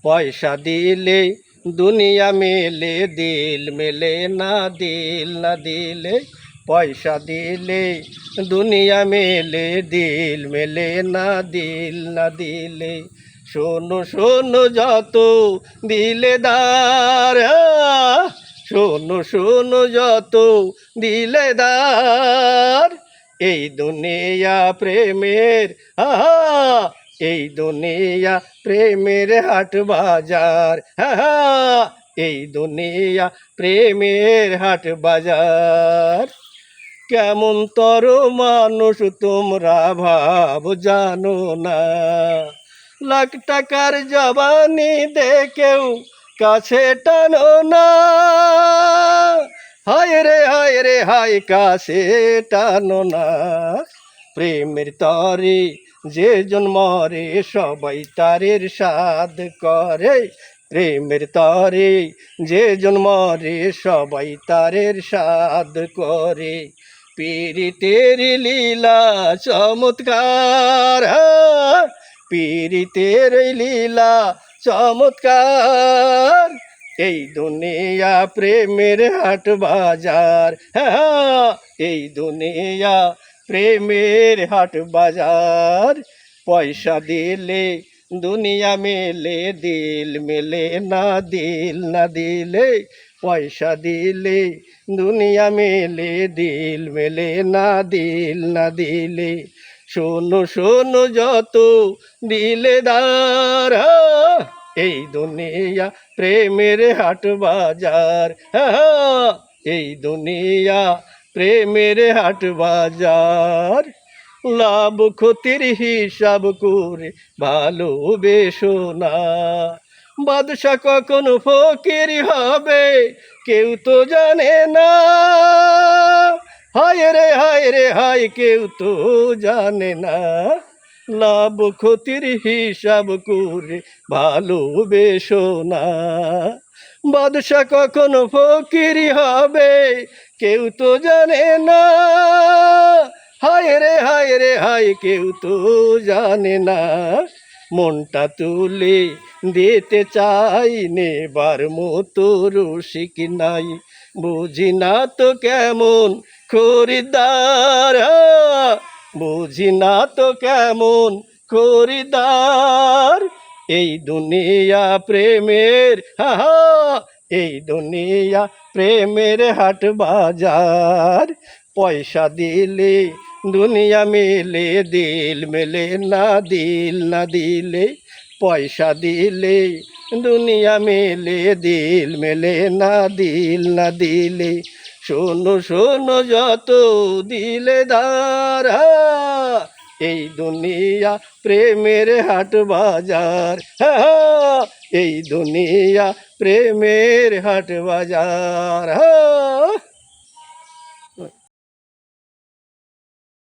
পয়সা দিলে দুনিয়া মেলে, দিল মেলে না, দিল না দিলে। পয়সা দিলে দুনিয়া মেলে, দিল মেলে না, দিল না দিলে। শোনো শোনো যত দিলেদার, শোনো শোনো যত দিলেদার, এই দুনিয়া প্রেমের এই দুনিয়া প্রেমের হাট বাজার, এই দুনিয়া প্রেমের হাট বাজার। কেমন তর মানুষ তোমরা ভাব জানো না, লাখ টাকার জবানি দেখেও কাছে টানো না। হায় রে হায় রে হায়, কাছে টানো না। প্রেমের তরে যে জন মরে, সবাই তারের সাধ করে। প্রেমের তরে যে জন মরে, সবাই তারের সাধ করে। পীড়িতের লীলা চমৎকার, পীড়িতের লীলা চমৎকার, এই দুনিয়া প্রেমের হাট বাজার, এই দুনিয়া প্রেমের হাট বাজার। পয়সা দিলে দুনিয়া মেলে, দিল মেলে না, দিল না দিলে। পয়সা দিলে দুনিয়া মেলে, দিল মেলে না, দিল না দিলে। শোনো শোনো যত দিলেদার, এই দুনিয়া প্রেমের হাট বাজার, এই দুনিয়া প্রেমের হাট বাজার। লাভ ক্ষতির হিসাব করে ভালোবেসো না, বাদশা কখন ফকির হবে কেউ তো জানে না। হায় রে হায় রে হায়, কেউ তো জানে না। লাভ ক্ষতির হিসাব করে ভালোবেসো না, বাদশা কখন ফকির হবে কেউ তো জানে না। হায় রে হায় রে হায়, কেউ তো জানে না। মনটা তুলে দিতে চাই, নেবার মতো রসিক নাই। বুঝি না তো কেমন খরিদ্দার, বুঝি না তো কেমন খরিদ্দার, এই দুনিয়া প্রেমের এই দুনিয়া প্রেমের হাট বাজার। পয়সা দিলে দুনিয়া মেলে, দিল মেলে না, দিল না দিলে। পয়সা দিলে দুনিয়া মেলে, দিল মেলে না, দিল না দিলে। শোনো শোনো যত দিলেদার, এই দুনিয়া প্রেমের হাট বাজার, এই দুনিয়া প্রেমের হাট বাজার।